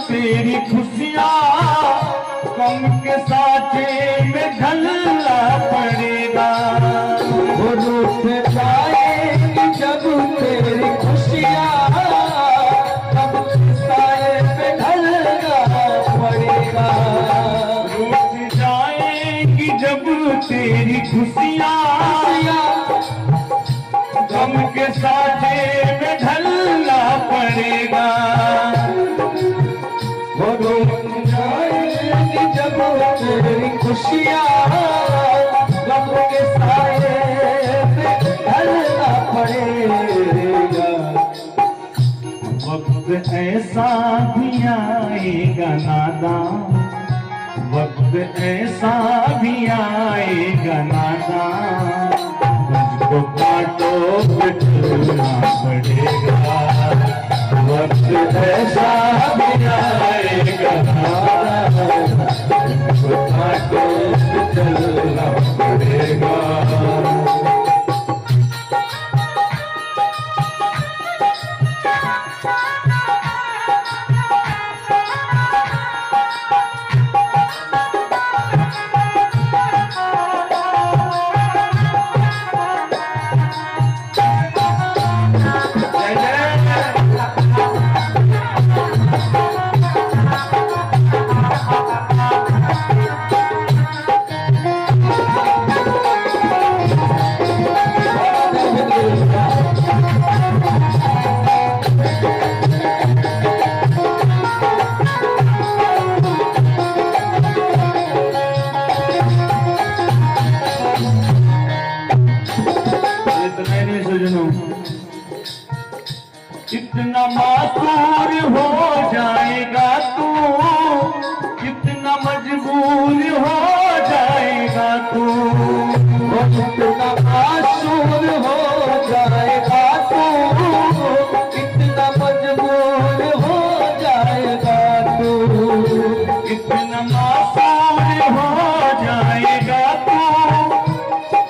तेरी खुशियाँ गम के साथे में ढलना पड़ेगा। वो रूठ जाएगी जब तेरी खुशियाँ गम के साए पे ढलना पड़ेगा। रूठ जाएगी जब तेरी खुशियाँ गम के साथे में ढलना पड़ेगा। वो रूठ जाएगी जब तेरी खुशियाँ गम के साए पे ढलना पड़ेगा। वक्त ऐसा भी आएगा नादान, वक्त ऐसा भी आएगा नादान, मुझको कांटो पे चलना पड़ेगा। वक्त ऐसा भी आएगा नादान, मुझको कांटो पे चलना पड़ेगा। कितना मासूर हो जाएगा तू, कितना मजबूर हो जाएगा तू, कितना मासूर हो जाएगा तू, कितना मजबूर हो जाएगा तू, कितना मासूर हो जाएगा तू,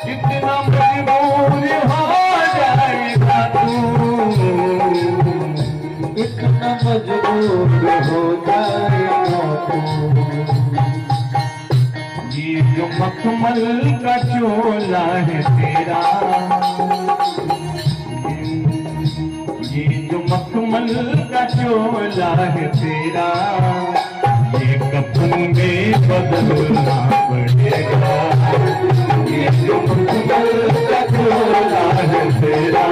कितना मजबूर हो जाएगा तू, इतना मजबूर हो जाएगा तू। ये जो मखमल का चोला है तेरा, ये जो मखमल का चोला है तेरा, ये कफन में बदलना पड़ेगा। ये जो मखमल का चोला है तेरा,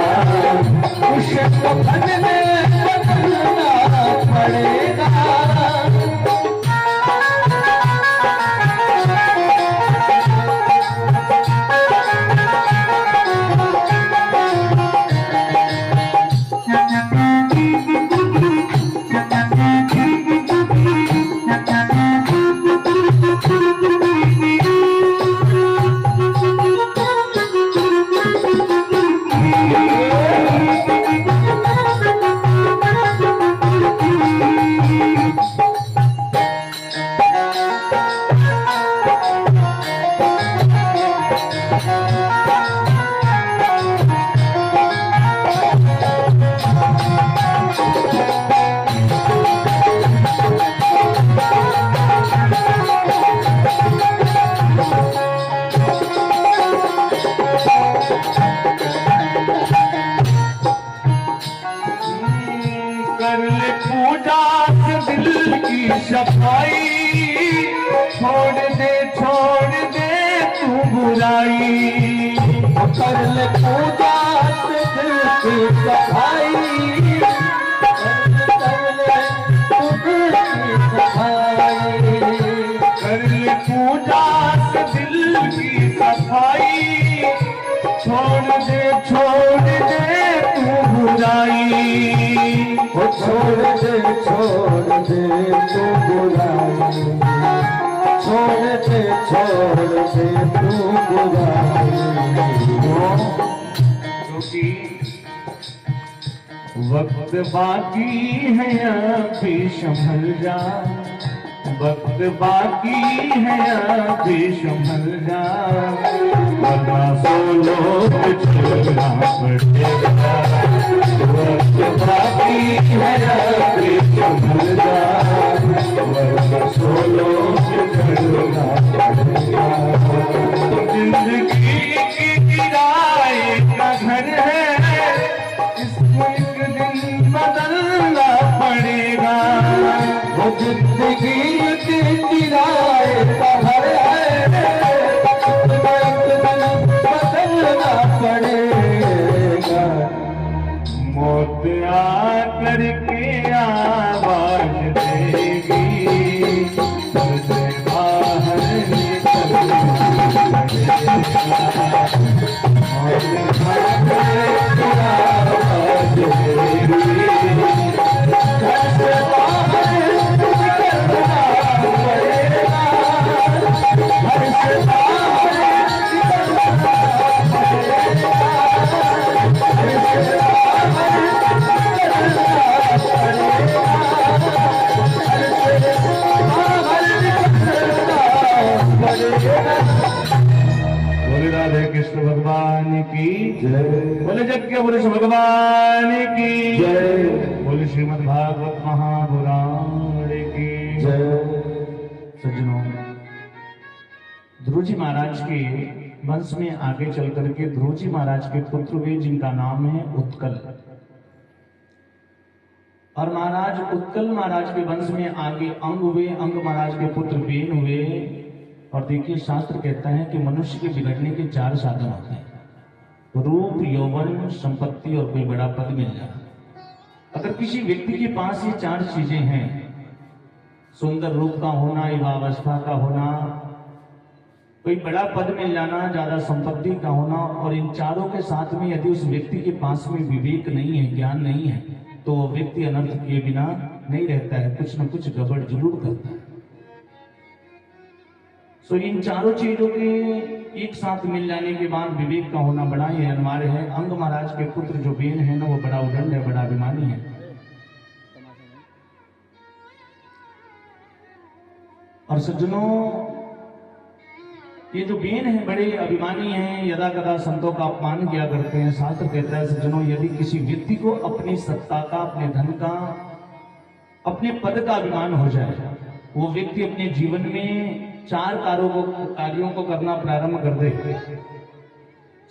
उसे कफन में बदलना पड़ेगा। कर ले पूजा से दिल की सफाई, छोड़ दे तू बुराई। कर ले पूजा से दिल की सफाई, कर ले तू दिल की सफाई। कर ले पूजा से दिल की सफाई, छोड़ दे तू बुराई। वो छोड़ दे तू बुराई, छोड़ दे तू बुराई। क्योंकि वक्त बाकी है अभी संभल जा, वक्त बाकी है अभी संभल जा, वरना सोलो चलना पड़ेगा। वक्त बाकी है अभी संभल जा, बोलो करना पड़ेगा। जिंदगी की किराए का घर है, इसको एक दिन बदलना पड़ेगा। वो जिंदगी की किराए का घर है, बदलना पड़ेगा। मौत आकर के आवाज देगी, तुझे बाहर निकलना पड़ेगा। मौत आकर के आवाज देगी, घर से बाहर निकलना पड़ेगा। घर से बाहर निकलना पड़ेगा। बोले राधे कृष्ण भगवान की जय बोले जग के पुरुष भगवान की जय बोले श्रीमद् भागवत महापुराण की जय। सज्जनों, ध्रुव जी महाराज के वंश में आगे चल करके ध्रुव जी महाराज के पुत्र हुए जिनका नाम है उत्कल। और महाराज उत्कल महाराज के वंश में आगे अंग हुए, अंग महाराज के पुत्र बेन हुए। और देखिए शास्त्र कहता है कि मनुष्य के बिगड़ने के 4 साधन होते हैं, रूप, यौवन, संपत्ति और कोई बड़ा पद मिल जाए। अगर किसी व्यक्ति के पास ये 4 चीजें हैं, सुंदर रूप का होना, युवावस्था का होना, कोई बड़ा पद मिल जाना, ज्यादा संपत्ति का होना, और इन चारों के साथ में यदि उस व्यक्ति के पास में विवेक नहीं है, ज्ञान नहीं है, तो वो व्यक्ति अनर्थ किए बिना नहीं रहता है, कुछ न कुछ गड़बड़ जरूर करता है। सो इन चारों चीजों के एक साथ मिल जाने के बाद विवेक का होना बड़ा ही अनिवार्य है। अंग महाराज के पुत्र जो बेन है ना, वो बड़ा उदंड है, बड़ा अभिमानी है। और सज्जनों, ये जो बेन है बड़े अभिमानी हैं, यदा कदा संतों का अपमान किया करते हैं। शास्त्र कहता है सज्जनों, यदि किसी व्यक्ति को अपनी सत्ता का, अपने धन का, अपने पद का अभिमान हो जाए, वो व्यक्ति अपने जीवन में 4 कार्यों को करना प्रारंभ कर दे,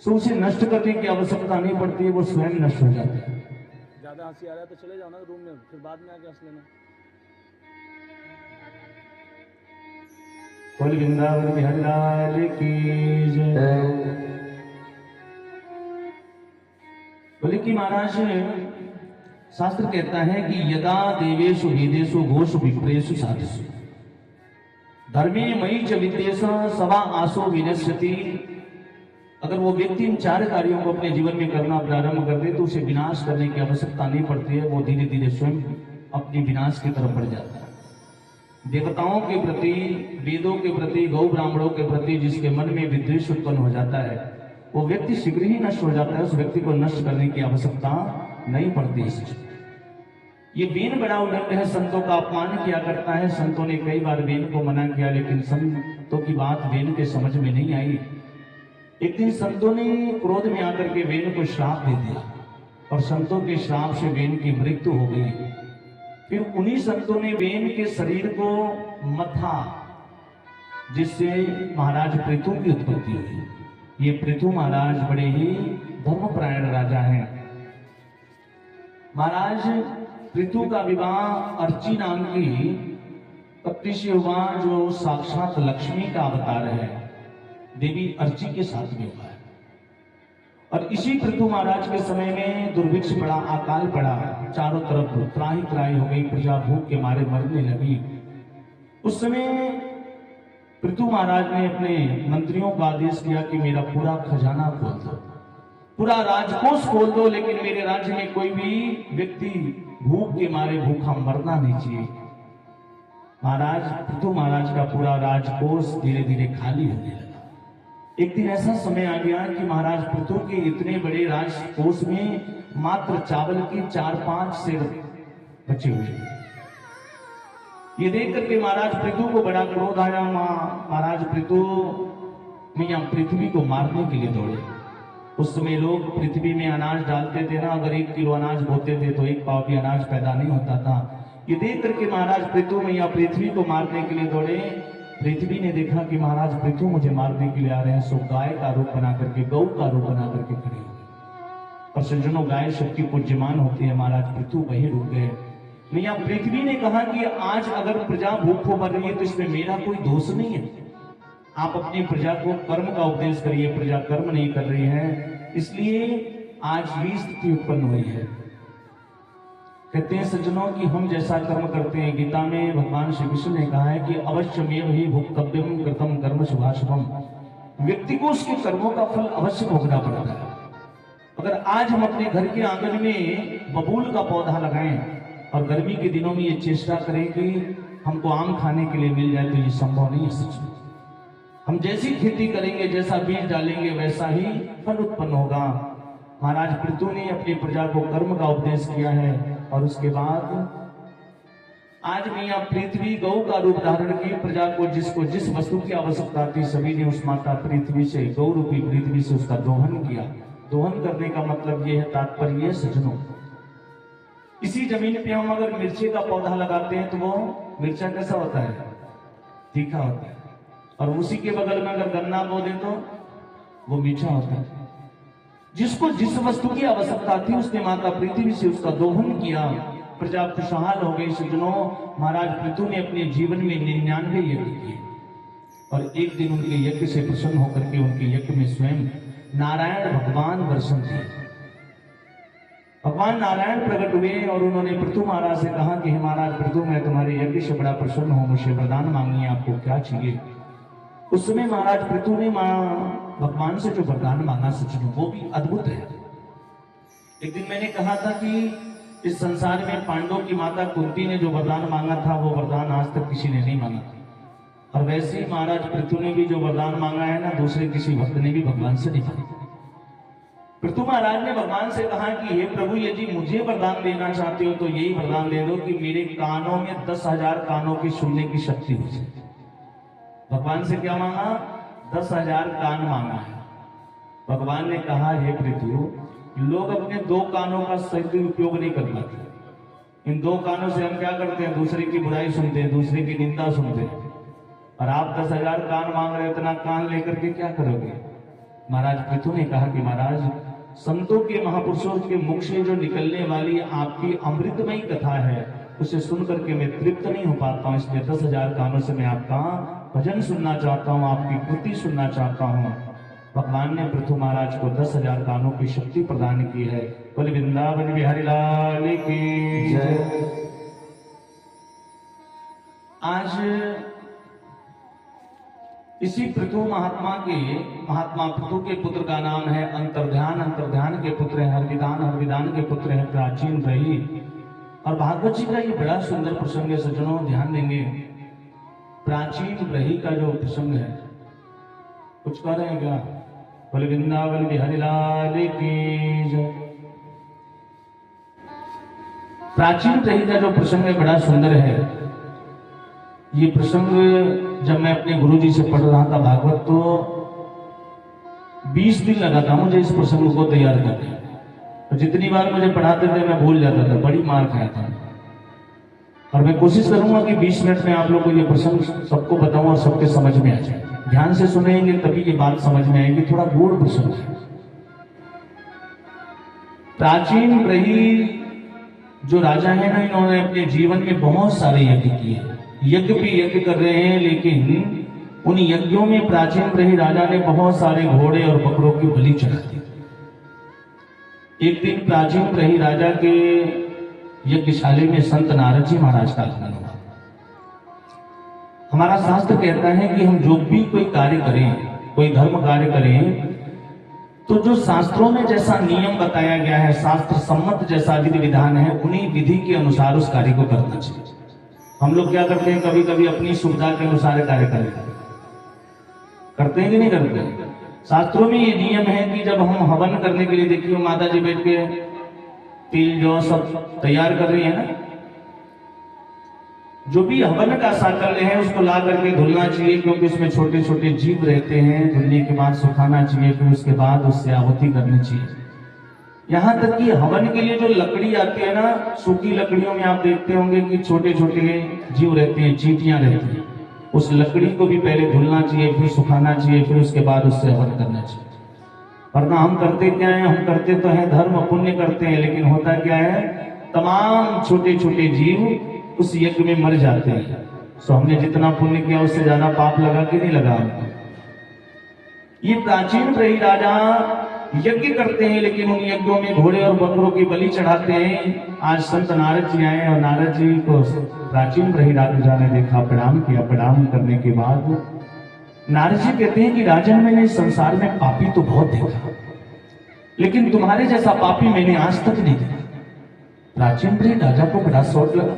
तो उसे नष्ट करने की आवश्यकता नहीं पड़ती है, वो स्वयं नष्ट हो जाता है। ज्यादा हंसी आ रहा है तो चले जाओ ना रूम में, फिर बाद में आके हंस लेना। बोल वृंदावन बिहारी लाल की जय। बोले कि महाराज शास्त्र कहता है कि यदा देवेषु वेदेषु घोषु विप्रेषु साधुषु धर्मे मयि च विद्येष सवा आसो विनश्यति। अगर वो व्यक्ति इन 4 कार्यों को अपने जीवन में करना प्रारंभ कर दे तो उसे विनाश करने की आवश्यकता नहीं पड़ती है, वो धीरे धीरे स्वयं अपनी विनाश की तरफ बढ़ जाता है। देवताओं के प्रति, वेदों के प्रति, गौ ब्राह्मणों के प्रति जिसके मन में विद्वेष उत्पन्न हो जाता है, वो व्यक्ति शीघ्र ही नष्ट हो जाता है, उस व्यक्ति को नष्ट करने की आवश्यकता नहीं पड़ती है। ये बेन बड़ा उदंड है, संतों का अपमान किया करता है। संतों ने कई बार बेन को मना किया, लेकिन संतों की बात बेन के समझ में नहीं आई। एक दिन संतों ने क्रोध में आकर के बेन को श्राप दे दिया, और संतों के श्राप से बेन की मृत्यु हो गई। फिर उन्हीं संतों ने बेन के शरीर को मथा, जिससे महाराज पृथु की उत्पत्ति हुई। ये पृथु महाराज बड़े ही धर्मपरायण राजा हैं। महाराज पृथु का विवाह अर्ची नाम की पत्नी से हुआ, जो साक्षात लक्ष्मी का अवतार है, देवी अर्ची के साथ में हुआ है। और इसी पृथु महाराज के समय में दुर्भिक्ष पड़ा, अकाल पड़ा, चारों तरफ त्राही त्राही हो गई, प्रजा भूख के मारे मरने लगी। उस समय पृथु महाराज ने अपने मंत्रियों को आदेश किया कि मेरा पूरा खजाना खोल दो, पूरा राजकोष खोल दो, लेकिन मेरे राज्य में कोई भी व्यक्ति भूख के मारे भूखा मरना नहीं चाहिए। महाराज पृथु महाराज का पूरा राजकोष धीरे धीरे खाली होने लगा। एक दिन ऐसा समय आ गया कि महाराज पृथु के इतने बड़े राजकोष में मात्र चावल की 4-5 सेर बचे हुए। ये देख करके महाराज पृथु को बड़ा क्रोध आया। महाराज पृथु मियां पृथ्वी को मारने के लिए दौड़े। उस समय लोग पृथ्वी में अनाज डालते थे ना, अगर 1 किलो अनाज बोते थे तो 1 पाव भी अनाज पैदा नहीं होता था। ये देख करके महाराज पृथु मैया पृथ्वी को मारने के लिए दौड़े। पृथ्वी ने देखा कि महाराज पृथु मुझे मारने के लिए आ रहे हैं, सो गाय का रूप बना करके, गौ का रूप बना करके खड़ी हो गई। और सज्जनों, गाय सबकी पूज्यमान होती है, महाराज पृथु वहीं रुक गए। मैया पृथ्वी ने कहा कि आज अगर प्रजा भूखों मर रही है तो इसमें मेरा कोई दोष नहीं है। आप अपनी प्रजा को कर्म का उपदेश करिए, प्रजा कर्म नहीं कर रही है, इसलिए आज ये स्थिति उत्पन्न हुई है। कहते हैं सज्जनों कि हम जैसा कर्म करते हैं, गीता में भगवान श्री कृष्ण ने कहा है कि अवश्यमेव ही भोक्तव्यम कृतम कर्म शुभाशुभम, व्यक्ति को उसके कर्मों का फल अवश्य भोगना पड़ता है। अगर आज हम अपने घर के आंगन में बबूल का पौधा लगाएं और गर्मी के दिनों में ये चेष्टा करें कि हमको आम खाने के लिए मिल जाए, तो ये संभव नहीं है। सच में हम जैसी खेती करेंगे, जैसा बीज डालेंगे, वैसा ही फल उत्पन्न होगा। महाराज पृथु ने अपनी प्रजा को कर्म का उपदेश किया है और उसके बाद आज मैया पृथ्वी गौ का रूप धारण की, प्रजा को जिसको जिस वस्तु की आवश्यकता थी सभी ने उस माता पृथ्वी से, गौ रूपी पृथ्वी से उसका दोहन किया। दोहन करने का मतलब ये है, तात्पर्य सज्जनों, इसी जमीन पे हम अगर मिर्ची का पौधा लगाते हैं तो वो मिर्चा कैसा होता है? तीखा होता है। और उसी के बगल में अगर गन्ना बो दे तो वो मीठा होता है। जिसको जिस वस्तु की आवश्यकता थी उसने माता पृथ्वी से उसका दोहन किया, प्रजा खुशहाल हो गई। सज्जनों, महाराज पृथु ने अपने जीवन में 99 यज्ञ किए और एक दिन उनके यज्ञ से प्रसन्न होकर के उनके यज्ञ में स्वयं नारायण भगवान दर्शन दिए। भगवान नारायण प्रकट हुए और उन्होंने पृथु महाराज से कहा कि हे महाराज पृथु, मैं तुम्हारे यज्ञ से बड़ा प्रसन्न हूं, मुझे वरदान मांगिए, आपको क्या चाहिए? उस समय महाराज पृथु ने भगवान से जो वरदान मांगा सज्जनों, वो भी अद्भुत है। एक दिन मैंने कहा था कि इस संसार में पांडवों की माता कुंती ने जो वरदान मांगा था वो वरदान आज तक किसी ने नहीं मांगा। और वैसे ही महाराज पृथु ने भी जो वरदान मांगा है ना, दूसरे किसी भक्त ने भी भगवान से नहीं मांगा। पृथु महाराज ने भगवान से कहा कि हे प्रभु, यदि मुझे वरदान देना चाहते हो तो यही वरदान दे दो कि मेरे कानों में 10,000 कानों की सुनने की शक्ति हो जाए। भगवान से क्या मांगा? 10,000 कान मांगा है। भगवान ने कहा हे पृथु, लोग अपने 2 कानों का सही उपयोग नहीं कर पाते। इन 2 कानों से हम क्या करते हैं? दूसरे की बुराई सुनते हैं, दूसरे की निंदा सुनते हैं। और आप 10,000 कान मांग रहे हो, इतना कान लेकर के क्या करोगे? महाराज पृथु ने कहा कि महाराज, संतों के, महापुरुषों के मुख से जो निकलने वाली आपकी अमृतमयी कथा है उसे सुन करके मैं तृप्त नहीं हो पाता हूँ, इसलिए 10,000 कानों से मैं आपका भजन सुनना चाहता हूँ, आपकी कृति सुनना चाहता हूँ। भगवान ने पृथु महाराज को 10,000 कानों की शक्ति प्रदान की है। बोले वृंदावन बिहारी लाल की जय। आज इसी पृथु महात्मा पृथु के पुत्र का नाम है अंतर्ध्यान। अंतर्ध्यान के पुत्र है हरविदान, हरविदान के पुत्र है प्राचीन रही। और भागवत जी का ये बड़ा सुंदर प्रसंग है सज्जनों, ध्यान देंगे। प्राचीन रही का जो प्रसंग है, कुछ कह रहे हैं क्या? बोले वृंदावन बिहारी लाल की जय। प्राचीन रही का जो प्रसंग है बड़ा सुंदर है। ये प्रसंग जब मैं अपने गुरुजी से पढ़ रहा था भागवत, तो 20 दिन लगा था मुझे इस प्रसंग को तैयार करने। तो जितनी बार मुझे पढ़ाते थे मैं भूल जाता था, बड़ी मार खाया था। और मैं कोशिश करूंगा कि 20 मिनट में आप लोग को ये प्रसंग सबको बताऊं और सबके समझ में आ जाए। ध्यान से सुनेंगे तभी ये बात समझ में आएगी। थोड़ा गूढ़ प्रसंग है। प्राचीन रही जो राजा है ना, इन्होंने अपने जीवन में बहुत सारे यज्ञ किए, यज्ञ भी यज्ञ कर रहे हैं, लेकिन उन यज्ञों में प्राचीन रही राजा ने बहुत सारे घोड़े और बकरों की बलि चढ़ा दी। एक दिन प्राचीन रही राजा के यज्ञशाला में संत नारद जी महाराज का आगमन हुआ। हमारा शास्त्र कहता है कि हम जो भी कोई कार्य करें, कोई धर्म कार्य करें, तो जो शास्त्रों में जैसा नियम बताया गया है, शास्त्र सम्मत जैसा विधि विधान है, उन्हीं विधि के अनुसार उस कार्य को करना चाहिए। हम लोग क्या करते हैं, कभी कभी अपनी सुविधा के अनुसार कार्य करते हैं कि नहीं करते? शास्त्रों में ये नियम है कि जब हम हवन करने के लिए, देखिए माता जी बैठ के तिल जो सब तैयार कर रही है ना, जो भी हवन का साकल्य है उसको ला करके धुलना चाहिए, क्योंकि उसमें छोटे छोटे जीव रहते हैं। धुलने के बाद सुखाना चाहिए, फिर उसके बाद उससे आहुति करनी चाहिए। यहाँ तक कि हवन के लिए जो लकड़ी आती है ना, सूखी लकड़ियों में आप देखते होंगे कि छोटे छोटे जीव रहते हैं, चींटियां रहती हैं। उस लकड़ी को भी पहले धुलना चाहिए, फिर सुखाना चाहिए, फिर उसके बाद उससे हवन करना चाहिए। वरना हम करते क्या है, हम करते तो हैं धर्म पुण्य करते हैं, लेकिन होता क्या है, तमाम छोटे छोटे जीव उस यज्ञ में मर जाते हैं। तो हमने जितना पुण्य किया उससे ज्यादा पाप लगा कि नहीं लगा हमको। ये प्राचीन रही राजा यज्ञ करते हैं, लेकिन उन यज्ञों में घोड़े और बकरों की बलि चढ़ाते हैं। आज संत नारद जी आए और नारद जी को प्राचीन रही राजा ने देखा, प्रणाम किया। प्रणाम करने के बाद नारद जी कहते हैं कि राजन, मैंने संसार में पापी तो बहुत देखा, लेकिन तुम्हारे जैसा पापी मैंने आज तक नहीं देखा। प्राचीन रही राजा को बड़ा शौक लगा,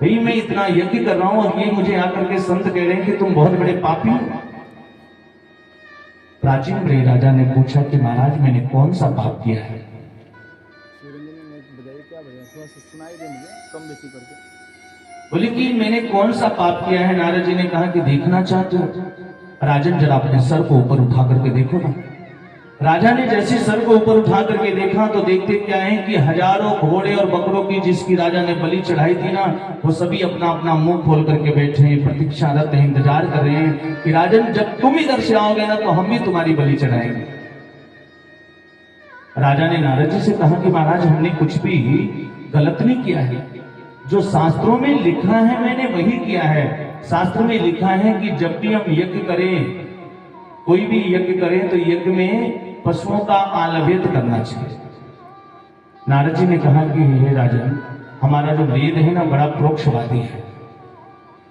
भाई मैं इतना यज्ञ कर रहा हूं और ये मुझे आकर के संत कह रहे हैं कि तुम बहुत बड़े पापी हो। प्राचीन रही राजा ने पूछा कि महाराज, मैंने कौन सा पाप किया है? क्या बजाया, थोड़ा सा सुनाई दे मुझे, कम बेसी करके। बोले कि मैंने कौन सा पाप किया है? नारद जी ने कहा कि देखना चाहते हो? राजन, जरा अपने सर को ऊपर उठा करके देखो ना। राजा ने जैसे सर को ऊपर उठा करके देखा तो देखते क्या है कि हजारों घोड़े और बकरों की जिसकी राजा ने बलि चढ़ाई थी ना, वो सभी अपना अपना मुंह खोल करके बैठे हैं, प्रतीक्षारत हैं, इंतजार कर रहे हैं कि राजन जब तुम इधर से आओगे ना तो हम भी तुम्हारी बलि चढ़ाएंगे। राजा ने नारद जी से कहा कि महाराज, हमने कुछ भी गलत नहीं किया है, जो शास्त्रों में लिखा है मैंने वही किया है। शास्त्र में लिखा है कि जब भी हम यज्ञ करें, कोई भी यज्ञ करें, तो यज्ञ में पशुओं का आलभेद करना चाहिए। नारद जी ने कहा कि हे राजन, हमारा जो वेद है ना बड़ा प्रोक्षवादी है,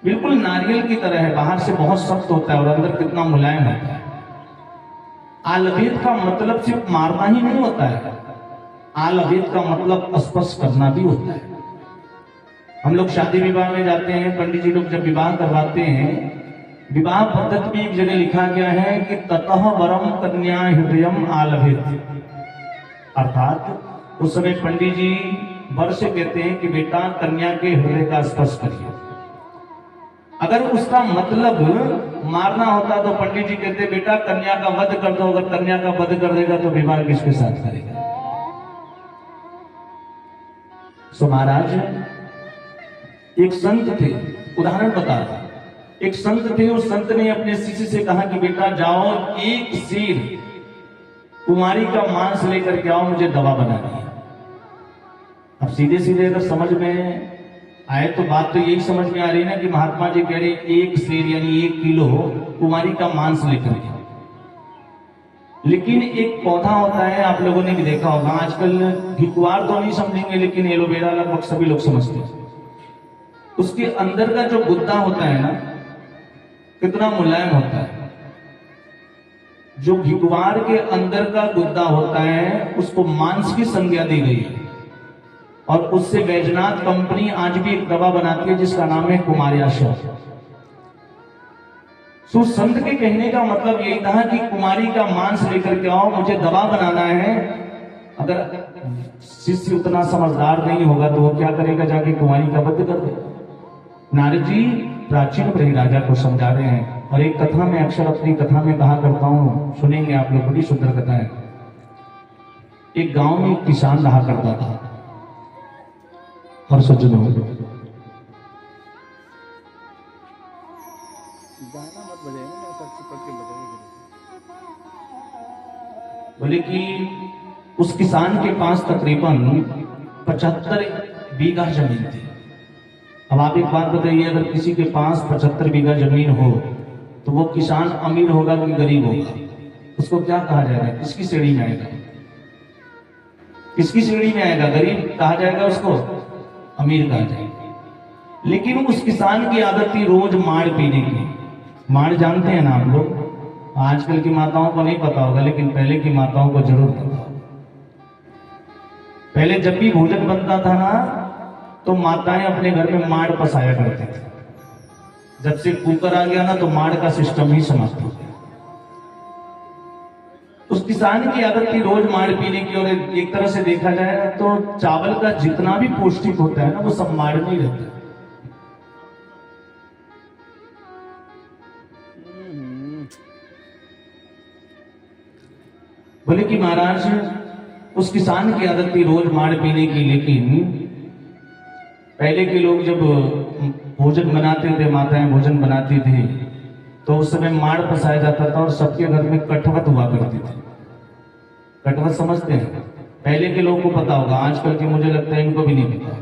बिल्कुल नारियल की तरह है, बाहर से बहुत सख्त होता है और अंदर कितना मुलायम होता है। आलभेद का मतलब सिर्फ मारना ही नहीं होता है, आलभेद का मतलब स्पर्श करना भी होता है। हम लोग शादी विवाह में जाते हैं, पंडित जी लोग जब विवाह करवाते हैं, विवाह पद्धति में एक जगह लिखा गया है कि ततः वरम कन्या हृदयम आलभेत, अर्थात उस समय पंडित जी वर से कहते हैं कि बेटा कन्या के हृदय का स्पर्श करिए। अगर उसका मतलब मारना होता तो पंडित जी कहते बेटा कन्या का वध कर दो, अगर कन्या का वध कर देगा तो विवाह किसके साथ करेगा। सो महाराज, एक संत थे, उदाहरण बता रहा, एक संत थे, उस संत ने अपने शिष्य से कहा कि बेटा जाओ, एक शेर कुमारी का मांस लेकर के आओ, मुझे दवा बना दी। अब सीधे सीधे अगर समझ में आए तो बात तो यही समझ में आ रही ना कि महात्मा जी कह रहे एक शेर यानी 1 किलो कुमारी का मांस लेकर के। लेकिन एक पौधा होता है, आप लोगों ने भी देखा होगा, आजकल घिकुआर तो नहीं समझेंगे, लेकिन एलोवेरा लगभग सभी लोग समझते हैं। उसके अंदर का जो गुद्दा होता है ना, कितना मुलायम होता है। जो घिकुआर के अंदर का गुद्दा होता है उसको मांस की संज्ञा दी गई है, और उससे बैजनाथ कंपनी आज भी एक दवा बनाती है जिसका नाम है कुमार्याशय। सो संत के कहने का मतलब यही था कि कुमारी का मांस लेकर के आओ, मुझे दवा बनाना है। अगर शिष्य उतना समझदार नहीं होगा तो वो क्या करेगा, जाके कुमारी का वध कर देगा। नारद जी प्राचीन ब्रह्म राजा को समझा रहे हैं, और एक कथा में अक्सर अपनी कथा में कहा करता हूं, सुनेंगे आप लोग, बड़ी सुंदर कथा है। एक गांव में एक किसान रहा करता था, और सज्जनों गाना मत बजाइए ना, मैं सबसे पढ़ के बजाइए। बोले कि उस किसान के पास तकरीबन 75 बीघा जमीन थी। अब आप एक बात बताइए, अगर किसी के पास 75 बीघा जमीन हो तो वो किसान अमीर होगा कि गरीब होगा? उसको क्या कहा जाएगा, किसकी श्रेणी में आएगा? किसकी श्रेणी में आएगा? गरीब कहा जाएगा उसको, अमीर कहा जाएगा। लेकिन उस किसान की आदत थी रोज माड़ पीने की। माड़ जानते हैं ना आप लोग? आजकल की माताओं को नहीं पता होगा, लेकिन पहले की माताओं को जरूर पता होगा। पहले जब भी भोजन बनता था ना, तो माताएं अपने घर में माड़ पसाया करते थे। जब से कुकर आ गया ना, तो माड़ का सिस्टम ही समाप्त हो गया। उस किसान की आदत थी रोज माड़ पीने की, और एक तरह से देखा जाए तो चावल का जितना भी पौष्टिक होता है ना, वो सब माड़ में ही रहता है। बोले कि महाराज उस किसान की आदत थी रोज माड़ पीने की, लेकिन पहले के लोग जब भोजन बनाते थे, माताएं भोजन बनाती थी, तो उस समय माड़ पसाया जाता था और सबके घर में कटवत हुआ करती थी। कटवत समझते हैं? पहले के लोगों को पता होगा, आजकल के मुझे लगता है इनको भी नहीं पता।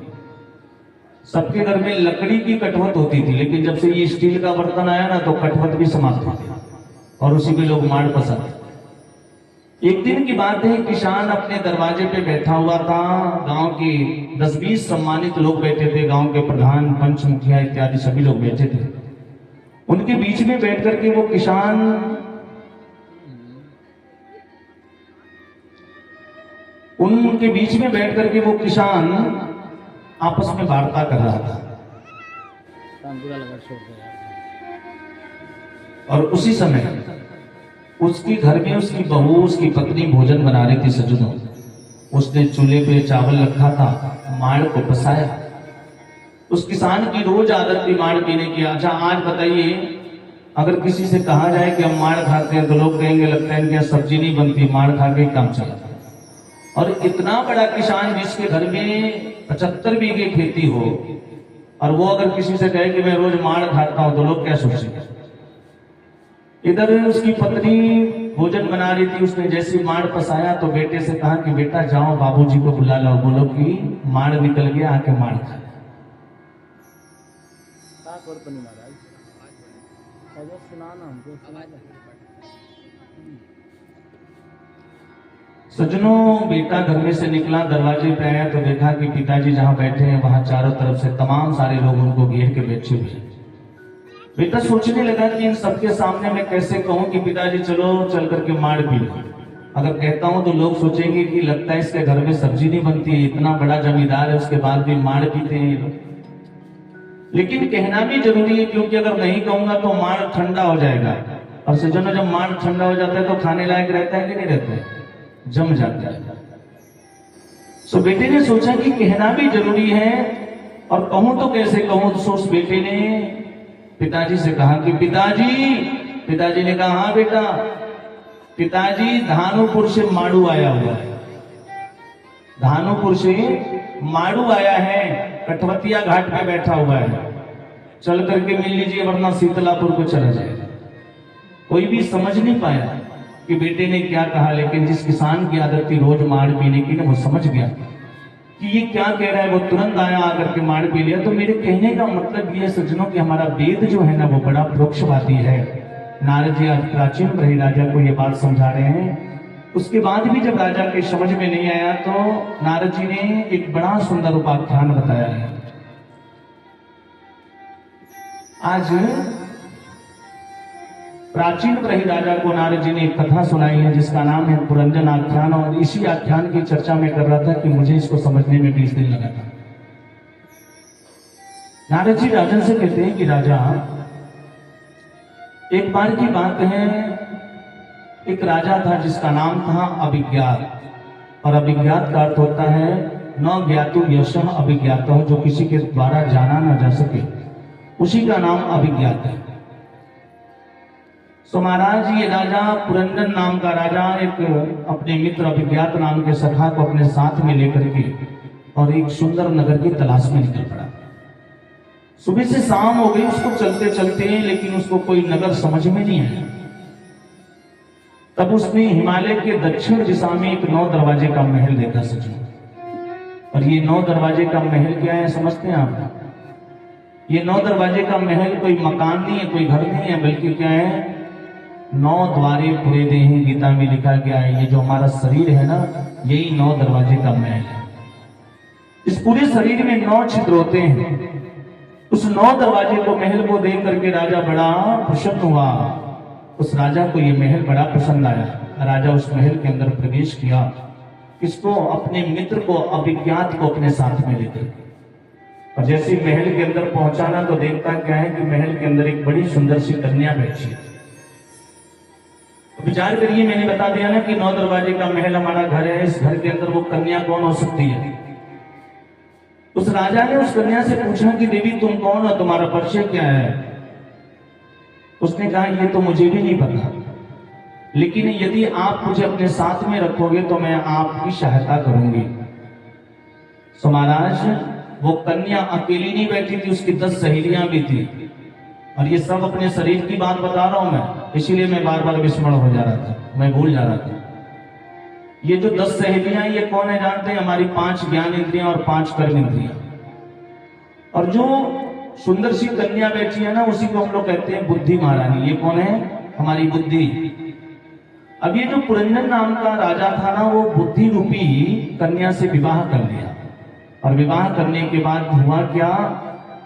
सबके घर में लकड़ी की कटवत होती थी, लेकिन जब से ये स्टील का बर्तन आया ना तो कटवत भी समाप्त हो गई और उसी में लोग माड़ पसाते। एक दिन की बात है, किसान अपने दरवाजे पे बैठा हुआ था। गांव के 10-20 सम्मानित लोग बैठे थे, गांव के प्रधान, पंच, मुखिया इत्यादि सभी लोग बैठे थे। उनके बीच में बैठ करके वो किसान उनके बीच में बैठ करके वो किसान आपस में वार्ता कर रहा था। काम पूरा लगा छोड़ दे यार। और उसी समय उसकी घर में उसकी बहू, उसकी पत्नी भोजन बना रही थी। सज्जनों, उसने चूल्हे पे चावल रखा था, माड़ को पसाया। उस किसान की रोज आदत थी माड़ पीने की। अच्छा, आज बताइए, अगर किसी से कहा जाए कि हम माड़ खाते हैं तो लोग कहेंगे लगता है इनके सब्जी नहीं बनती, माड़ खा के काम चलाता। और इतना बड़ा किसान जिसके घर में 75 बीघे खेती हो, और वो अगर किसी से कहे कि मैं रोज माड़ खाता हूं तो लोग क्या सोचेंगे। इधर उसकी पत्नी भोजन बना रही थी, उसने जैसे माड़ पसाया तो बेटे से कहा कि बेटा जाओ बाबूजी को बुला लो, बोलो कि माड़ निकल गया, आके माड़ खा। महाराज सुनाना हमको, सुना। सज्जनों, बेटा घर में से निकला, दरवाजे पे आया तो देखा कि पिताजी जहां बैठे हैं वहां चारों तरफ से तमाम सारे लोग उनको घेर के बैठे हुए हैं। बेटा सोचने लगा कि इन सबके सामने मैं कैसे कहूं कि पिताजी चलो चल करके माड़ पी लो। अगर कहता हूं तो लोग सोचेंगे कि लगता है इसके घर में सब्जी नहीं बनती है, इतना बड़ा जमींदार है उसके बाद भी माड़ पीते हैं ये लोग। लेकिन कहना भी जरूरी है, क्योंकि अगर नहीं कहूंगा तो माड़ ठंडा हो जाएगा। और सज्जनों, जब माड़ ठंडा हो जाता है तो खाने लायक रहता है कि नहीं रहता है? जम जाता है। सो बेटे ने सोचा कि कहना भी जरूरी है, और कहूं तो कैसे कहूं। तो उस बेटे ने पिताजी से कहा कि पिताजी। पिताजी ने कहा हाँ बेटा। पिताजी, धानुपुर से माड़ू आया हुआ है, धानुपुर से माड़ू आया है, कटवतिया घाट पे बैठा हुआ है, चल करके मिल लीजिए वरना शीतलापुर को चला जाएगा। कोई भी समझ नहीं पाया कि बेटे ने क्या कहा, लेकिन जिस किसान की आदत थी रोज माड़ पीने की ना, वो समझ गया कि ये क्या कह रहा है। वो तुरंत आया, आकर के माड़ पी लिया। तो मेरे कहने का मतलब ये सज्जनों कि हमारा वेद जो है ना वो बड़ा परोक्षवादी है। नारद जी आज प्राचीन रही राजा को ये बात समझा रहे हैं। उसके बाद भी जब राजा के समझ में नहीं आया तो नारद जी ने एक बड़ा सुंदर उपाख्यान बताया है। आज प्राचीन रही राजा को नारद जी ने एक कथा सुनाई है जिसका नाम है पुरंजन आख्यान। और इसी आख्यान की चर्चा में कर रहा था कि मुझे इसको समझने में 20 दिन लगा था। नारद जी राजन से कहते हैं कि राजा, एक बार की बात है, एक राजा था जिसका नाम था अभिज्ञात। और अभिज्ञात का अर्थ होता है न ज्ञातु यशः अभिज्ञातः, जो किसी के द्वारा जाना न जा सके, उसी का नाम अभिज्ञात है। तो महाराज, ये राजा पुरंजन नाम का राजा एक अपने मित्र अभिज्ञात नाम के सखा को अपने साथ में लेकर के और एक सुंदर नगर की तलाश में निकल पड़ा। सुबह से शाम हो गई उसको चलते चलते, लेकिन उसको कोई नगर समझ में नहीं आया। तब उसने हिमालय के दक्षिण दिशा में एक 9 दरवाजे का महल देखा सचिन। और ये 9 दरवाजे का महल क्या है समझते हैं आप? ये 9 दरवाजे का महल कोई मकान नहीं है, कोई घर नहीं है, बल्कि क्या है, 9 द्वारे पूरे दे हैं। गीता में लिखा गया है ये जो हमारा शरीर है ना, यही 9 दरवाजे का महल है। इस पूरे शरीर में 9 छिद्र होते हैं। उस 9 दरवाजे को, महल को देख करके राजा बड़ा प्रसन्न हुआ। उस राजा को ये महल बड़ा पसंद आया। राजा उस महल के अंदर प्रवेश किया, किसको? अपने मित्र को, अभिज्ञात को अपने साथ में लेकर। और जैसे महल के अंदर पहुंचा ना तो देखता क्या है कि महल के अंदर एक बड़ी सुंदर सी कन्या बैठी है। विचार करिए, मैंने बता दिया ना कि 9 दरवाजे का महल हमारा घर है, इस घर के अंदर वो कन्या कौन हो सकती है? उस राजा ने उस कन्या से पूछा कि देवी तुम कौन हो, तुम्हारा परिचय क्या है? उसने कहा ये तो मुझे भी नहीं पता। लेकिन यदि आप मुझे अपने साथ में रखोगे तो मैं आपकी सहायता करूंगी। सो महाराज वो कन्या अकेली नहीं बैठी थी, उसकी 10 सहेलियां भी थी। और ये सब अपने शरीर की बात बता रहा हूं मैं, इसीलिए मैं बार बार विस्मरण हो जा रहा था, मैं भूल जा रहा था। ये जो 10 सहेलियां ये कौन है जानते हैं? हमारी 5 ज्ञान इंद्रियां और 5 कर्म इंद्रियां। और जो सुंदर सी कन्या बैठी है ना, उसी को हम लोग कहते हैं बुद्धि महारानी। ये कौन है? हमारी बुद्धि। अब ये जो पुरंजन नाम का राजा था ना, वो बुद्धि रूपी कन्या से विवाह कर लिया। और विवाह करने के बाद हुआ क्या?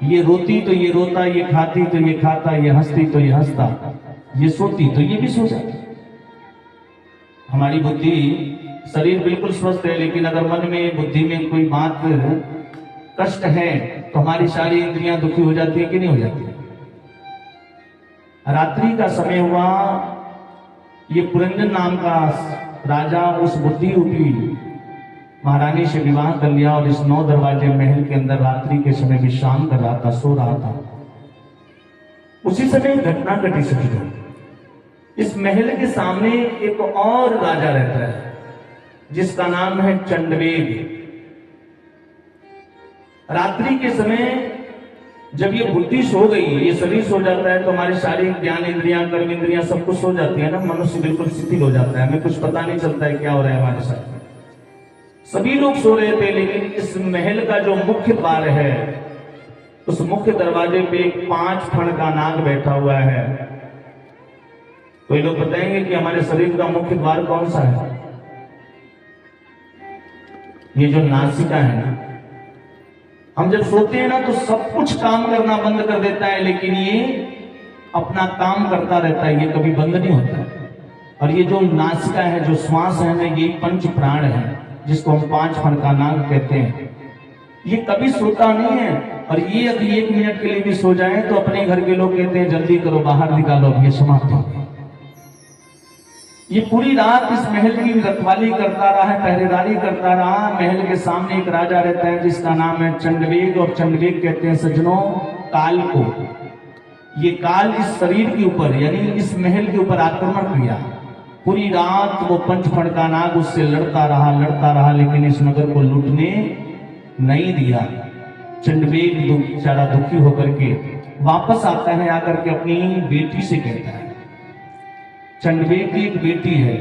ये रोती तो ये रोता, ये खाती तो ये खाता, ये हंसती तो ये हंसता, ये सोती तो ये भी सो जाती। हमारी बुद्धि, शरीर बिल्कुल स्वस्थ है, लेकिन अगर मन में बुद्धि में कोई बात कष्ट है तो हमारी सारी इंद्रियां दुखी हो जाती है कि नहीं हो जाती? रात्रि का समय हुआ, ये पुरंजन नाम का राजा उस बुद्धि रूपी महारानी से विवाह कर लिया और इस 9 दरवाजे महल के अंदर रात्रि के समय विश्राम कर रहा था, सो रहा था। उसी समय घटना घटी सखी। इस महल के सामने एक और राजा रहता है जिसका नाम है चंडवेग। रात्रि के समय जब ये बुद्धि सो गई, ये शरीर सो जाता है, तो हमारी सारी ज्ञान इंद्रियां, कर्म इंद्रियां सब कुछ सो जाती है ना, मनुष्य बिल्कुल शिथिल हो जाता है, हमें कुछ पता नहीं चलता है क्या हो रहा है हमारे साथ। सभी लोग सो रहे थे, लेकिन इस महल का जो मुख्य द्वार है, उस मुख्य दरवाजे पे एक 5 फण का नाग बैठा हुआ है। कोई लोग बताएंगे कि हमारे शरीर का मुख्य द्वार कौन सा है? ये जो नासिका है ना, हम जब सोते हैं ना तो सब कुछ काम करना बंद कर देता है, लेकिन ये अपना काम करता रहता है, ये कभी बंद नहीं होता। और ये जो नासिका है, जो श्वास है ना, ये 5 प्राण है, जिसको हम 5 फण का नाग कहते हैं। ये कभी सोता नहीं है। और ये अभी 1 मिनट के लिए भी सो जाए तो अपने घर के लोग कहते हैं जल्दी करो, बाहर निकालो, अब ये समाप्त हो। ये पूरी रात इस महल की रखवाली करता रहा है, पहरेदारी करता रहा। महल के सामने एक राजा रहता है जिसका नाम है चंडवेग, और चंडवेग कहते हैं सज्जनों काल को। ये काल इस शरीर के ऊपर यानी इस महल के ऊपर आक्रमण किया। पूरी रात वो 5 फण का नाग उससे लड़ता रहा, लेकिन इस नगर को लूटने नहीं दिया। चंडवेग बेचारा दुखी होकर के वापस आता है, आकर के अपनी बेटी से कहता है, चंडवेग की एक बेटी है,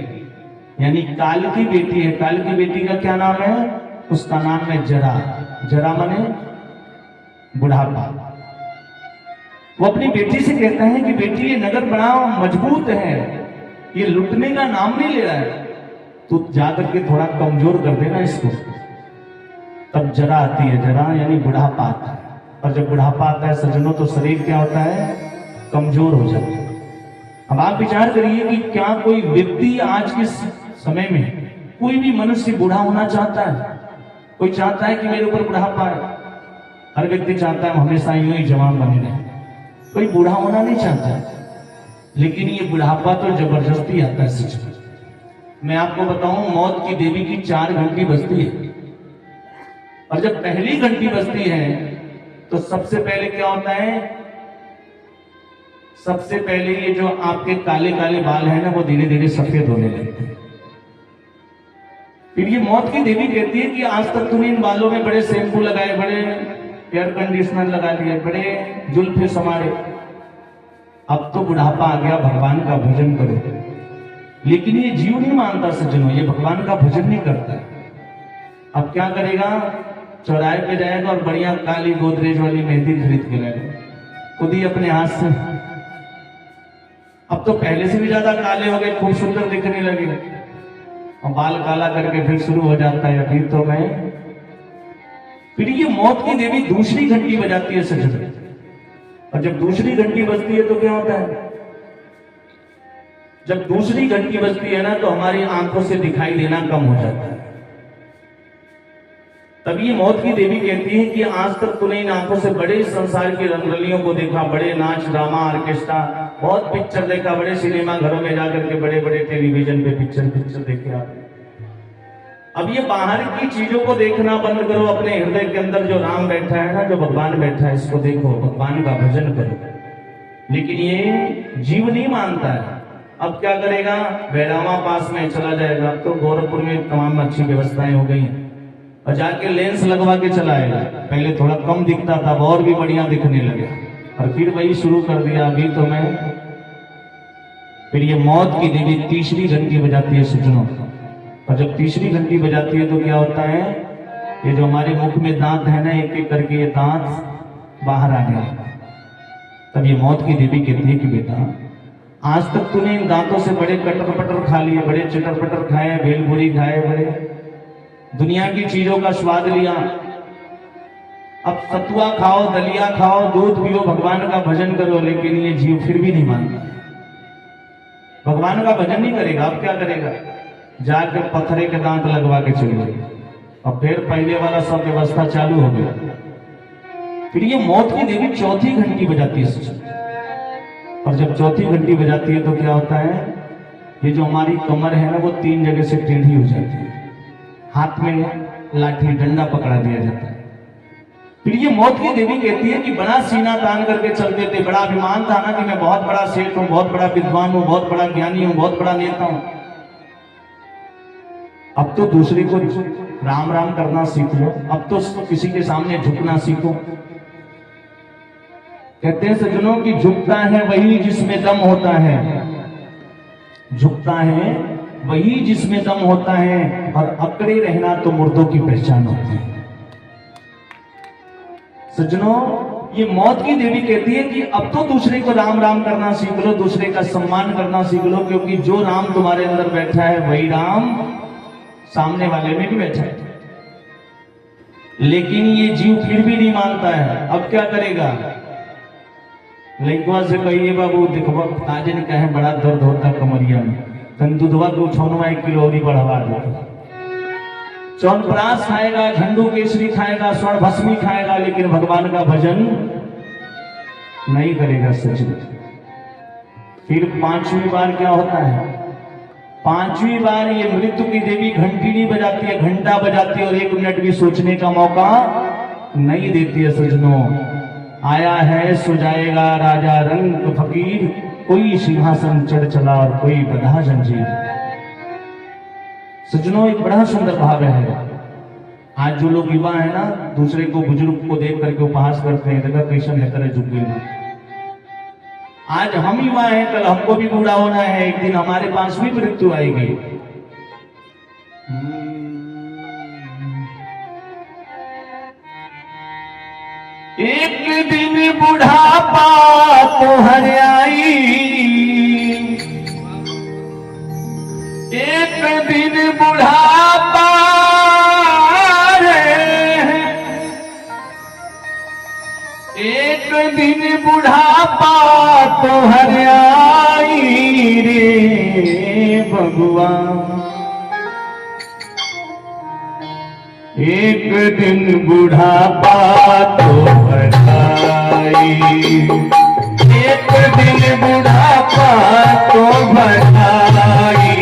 यानी काल की बेटी है। काल की बेटी का क्या नाम है? उसका नाम है जरा। जरा माने बुढ़ापा। वो अपनी बेटी से कहता है कि बेटी ये नगर बड़ा मजबूत है, ये लुटने का नाम नहीं ले रहा है, तू जाकर के थोड़ा कमजोर कर देना इसको। तब जरा आती है, जरा यानी बुढ़ापा आता है। और जब बुढ़ापा आता है सज्जनों, तो शरीर क्या होता है? कमजोर हो जाता है। अब आप विचार करिए कि क्या कोई व्यक्ति आज के समय में, कोई भी मनुष्य बूढ़ा होना चाहता है? कोई चाहता है कि मेरे ऊपर बुढ़ापा है? हर व्यक्ति चाहता है हमेशा यूं ही जवान बने रहे, कोई बूढ़ा होना नहीं चाहता। लेकिन ये बुढ़ापा तो जबरदस्ती आता है सच में। मैं आपको बताऊं, मौत की देवी की 4 घंटी बजती है, और जब पहली घंटी बजती है तो सबसे पहले क्या होता है? सबसे पहले ये जो आपके काले काले बाल है ना, वो धीरे धीरे सफेद होने लगते हैं। फिर ये मौत की देवी कहती है कि आज तक तूने इन बालों में बड़े शैम्पू लगाए, बड़े एयर कंडीशनर लगा लिए, बड़े जुल्फे समारे, अब तो बुढ़ापा आ गया, भगवान का भजन करो। लेकिन ये जीव नहीं मानता सज्जनों, ये भगवान का भजन नहीं करता। अब क्या करेगा? चौराहे पे जाएगा और बढ़िया काली गोदरेज वाली मेहंदी खरीद के लाएगा, खुद ही अपने हाथ से। अब तो पहले से भी ज्यादा काले हो गए, खूब सुंदर दिखने लगे, और बाल काला करके फिर शुरू हो जाता है अभी तो मैं। फिर ये मौत की देवी दूसरी घंटी बजाती है सज्जनों, और जब दूसरी घंटी बजती है तो क्या होता है? जब दूसरी घंटी बजती है ना, तो हमारी आंखों से दिखाई देना कम हो जाता है। तभी मौत की देवी कहती है कि आज तक तूने इन आंखों से बड़े संसार की रंगरलियों को देखा, बड़े नाच ड्रामा ऑर्केस्ट्रा, बहुत पिक्चर देखा, बड़े सिनेमा घरों में जाकर के बड़े बड़े टेलीविजन पे पिक्चर देखे आपने। अब ये बाहर की चीजों को देखना बंद करो, अपने हृदय के अंदर जो राम बैठा है ना, जो भगवान बैठा है, इसको देखो, भगवान का भजन करो। लेकिन ये जीव नहीं मानता है। अब क्या करेगा, बैरामा पास में चला जाएगा। अब तो गोरखपुर में तमाम अच्छी व्यवस्थाएं हो गई हैं, और जाके लेंस लगवा के चला आएगा। पहले थोड़ा कम दिखता था, अब और भी बढ़िया दिखने लगे, और फिर वही शुरू कर दिया। अभी तो मैं फिर ये मौत की देवी तीसरी घंटी बजाती है सज्जनों, और जब तीसरी घंटी बजाती है तो क्या होता है, ये जो हमारे मुख में दांत है ना, एक एक करके ये दांत बाहर आ गया। तब ये मौत की देवी कहती है कि बेटा, आज तक तूने इन दांतों से बड़े कटर पटर खा लिए, बड़े चटर पटर खाए, भेलपुरी खाए, बड़े दुनिया की चीजों का स्वाद लिया। अब सतुआ खाओ, दलिया खाओ, दूध पियो, भगवान का भजन करो, लेकिन ये जीव फिर भी नहीं मानता, भगवान का भजन नहीं करेगा। अब क्या करेगा, जाकर पत्थरे के दांत लगवा के चले गए, और फिर पहले वाला सब व्यवस्था चालू हो गया। फिर ये मौत की देवी चौथी घंटी बजाती है, और जब चौथी घंटी बजाती है तो क्या होता है, ये जो हमारी कमर है ना, वो 3 जगह से टेढ़ी हो जाती है, हाथ में लाठी डंडा पकड़ा दिया जाता है। फिर ये मौत की देवी कहती है कि बड़ा सीना तान करके चलते थे, बड़ा अभिमान था ना कि मैं बहुत बड़ा सेठ हूं, बहुत बड़ा विद्वान हूं, बहुत बड़ा ज्ञानी हूं, बहुत बड़ा नेता हूं। अब तो दूसरे को राम राम करना सीख लो, अब तो किसी के सामने झुकना सीखो। कहते हैं सज्जनों की झुकता है वही जिसमें दम होता है, झुकता है वही जिसमें दम होता है, और अकड़े रहना तो मुर्दों की पहचान होती है। सज्जनों, ये मौत की देवी कहती है कि अब तो दूसरे को राम राम करना सीख लो, दूसरे का सम्मान करना सीख लो, क्योंकि जो राम तुम्हारे अंदर बैठा है वही राम सामने वाले में भी बैठा है। लेकिन ये जीव फिर भी नहीं मानता है। अब क्या करेगा, लड़कवा से कहिए बाबू देखो काजन कहे बड़ा दर्द होता कमरिया में, तन दूधवा को छौनवा 1 किलो और बढ़वा दो। चौनप्राश खाएगा, झंडू केसरी खाएगा, स्वर्ण भस्मी खाएगा, लेकिन भगवान का भजन नहीं करेगा सचिन। फिर 5वीं बार क्या होता है, 5वीं बार ये मृत्यु की देवी घंटी नहीं बजाती है, घंटा बजाती है, और 1 मिनट भी सोचने का मौका नहीं देती है सज्जनों। आया है सो जाएगा राजा रंग फकीर, कोई सिंहासन चढ़ चला और कोई बंधा जंजीर। सज्जनों, एक बड़ा सुंदर भाव है। आज जो लोग युवा है ना, दूसरे को बुजुर्ग को देख करके उपहास करते हैं, देखा कृष्ण है तरह झुक गए। आज हम युवा हैं, कल हमको भी बूढ़ा होना है, एक दिन हमारे पास भी मृत्यु आएगी। एक दिन बुढ़ापा तो हर आई, एक दिन बुढ़ापा रे, एक दिन बुढ़ापा तो हर आई रे बबुआ, एक दिन बुढ़ापा तो हर आई, एक दिन बुढ़ापा तो हर आई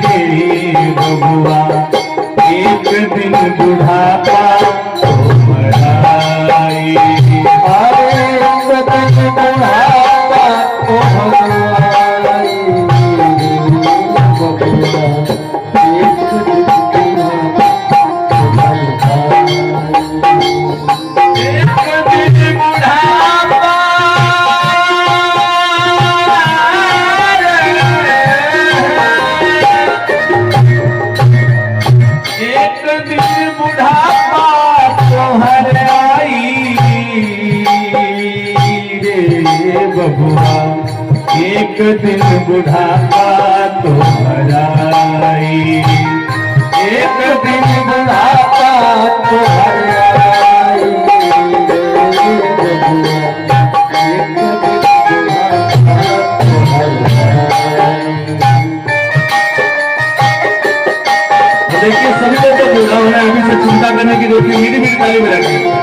रे बबुआ, एक दिन बुढ़ापा तो हर आई, अरे एक दिन बुढ़ापा तो हर आई बबुआ, एक दिन बुढ़ापा तो हर आई, एक दिन बुढ़ापा तो हर आई, देखिए सभी लोग तो बोला होना, अभी से चिंता करने की रोटी मीठी मीठी ताली में रखें।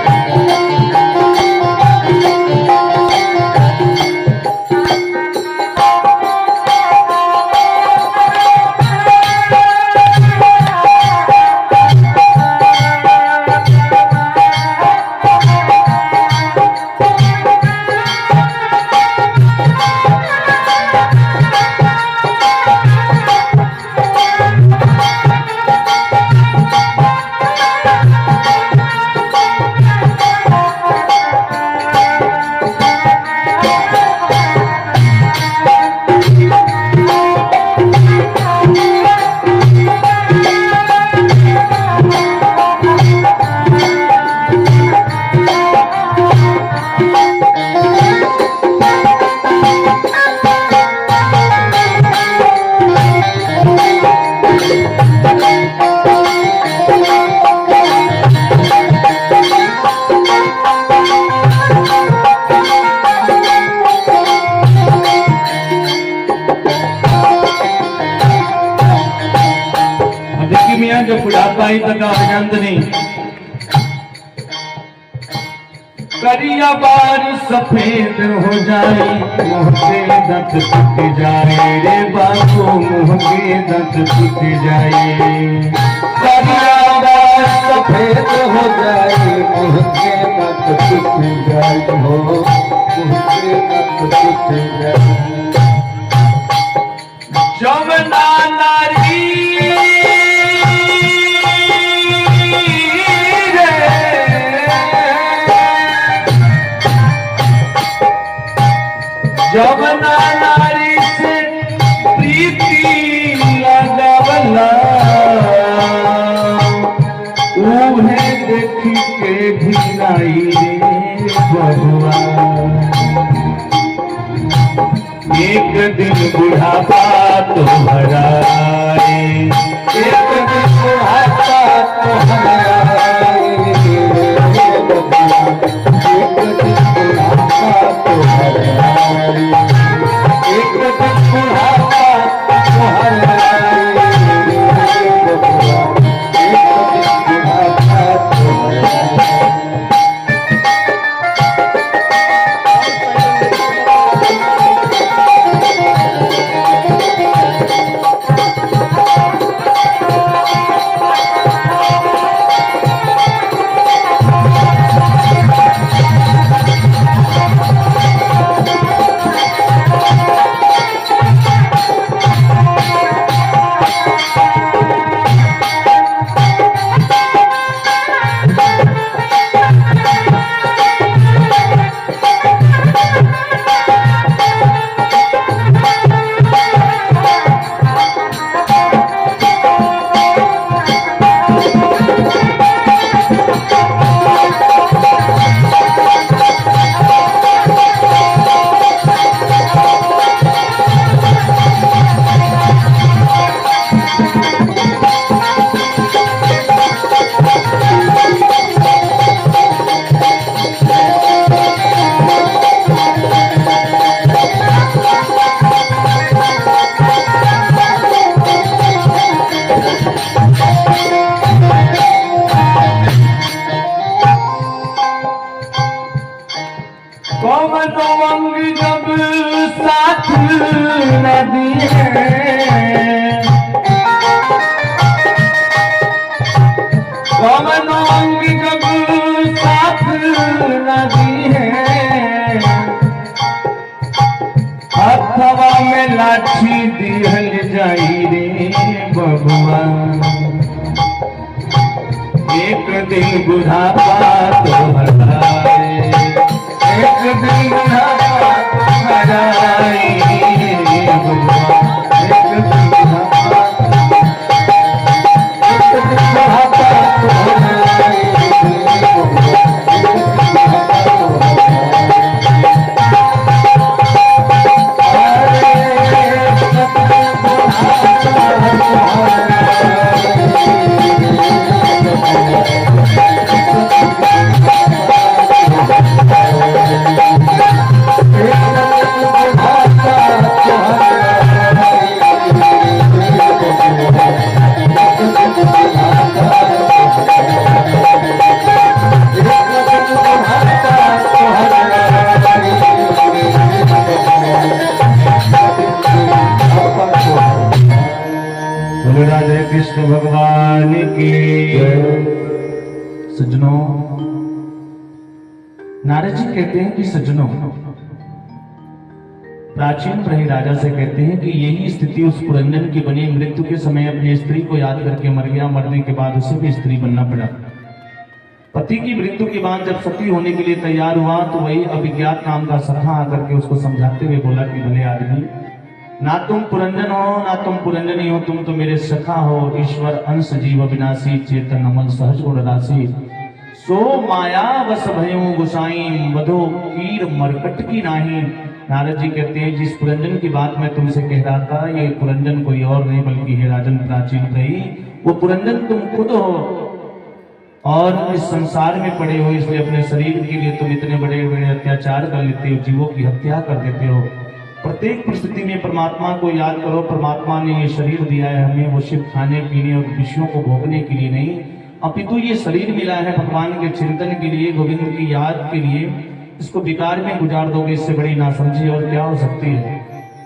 काई तका अजंतनी करिया बार सफेद हो जाए मुँह के दंत टूट जाए रे बाबू मुँह के दंत टूट जाए करिया बार सफेद हो जाए मुँह के दंत टूट जाए हो मुँह के दंत टूट जाए जमुना नारी जमुना नारी से प्रीति लगवला उन्हें देखी के घिनाई रे बबुआ एक दिन बुढ़ापा तो हराए एक दिन बुढ़ापा तो हराए एक दिन बुढ़ापा तो हराए एक दिन बुढ़ापा तो हराए एक दिन बुढ़ापा तो हराए अंग जब साथ न दिए पवन अंग जब साथ न दिए हथवा में लाठी दिहल जाई रे बबुआ एक दिन बुढ़ापा तो हराए एक दिन बुढ़ापा तो हराए एक दिन बुढ़ापा तो हराए राधे कृष्ण भगवान की सज्जनों, नारद जी कहते हैं कि सज्जनों, प्राचीन रही राजा से कहते हैं कि यही स्थिति उस पुरंजन की बनी। मृत्यु के समय अपनी स्त्री को याद करके मर गया, मरने के बाद उसे भी स्त्री बनना पड़ा। पति की मृत्यु के बाद जब सती होने के लिए तैयार हुआ तो वही अभिज्ञात नाम का सखा आकर के उसको समझाते हुए बोला कि भले आदमी, ना तुम पुरंजन हो ना तुम पुरंजनी हो, तुम तो मेरे सखा हो। ईश्वर अंश जीव विनाशी, चेतन अमल सहज गुण राशि। सो माया बस भयो गुसाई, मधो कीर मरकट की नाही। नारद जी कहते हैं जिस पुरंजन की बात मैं तुमसे कह रहा था, ये पुरंजन कोई और नहीं बल्कि है राजन प्राचीन रही। वो पुरंजन तुम खुद हो और इस संसार में पड़े हो, इसलिए अपने शरीर के लिए तुम इतने बड़े बड़े अत्याचार कर लेते हो, जीवों की हत्या कर देते हो। प्रत्येक परिस्थिति में परमात्मा को याद करो। परमात्मा ने ये शरीर दिया है हमें, वो सिर्फ खाने पीने और विषयों को भोगने के लिए नहीं, अपितु ये शरीर मिला है भगवान के चिंतन के लिए, गोविंद की याद के लिए। इसको विकार में गुजार दोगे, इससे बड़ी नासमझी और क्या हो सकती है।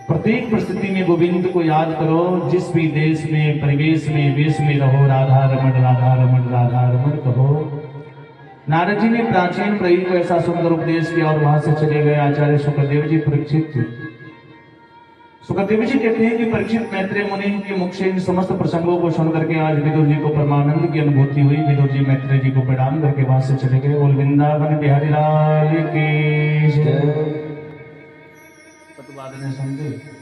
प्रत्येक परिस्थिति में गोविंद को याद करो। जिस भी देश में, परिवेश में, वेश में रहो, राधा रमण राधा रमण राधा रमण कहो। नारद जी ने प्राचीन प्रही को ऐसा सुंदर उपदेश किया और वहां से चले गए आचार्य सुखदेव जी। परीक्षित सुखदेव जी कहते हैं कि परीक्षित मैत्रेय मुनि के मुख से इन समस्त प्रसंगों को सुन करके आज विदुर जी को परमानंद की अनुभूति हुई। विदुर जी मैत्रेय जी को प्रणाम करके वहां से चले गए। बोल वृंदावन बिहारी लाल की जय। समझे।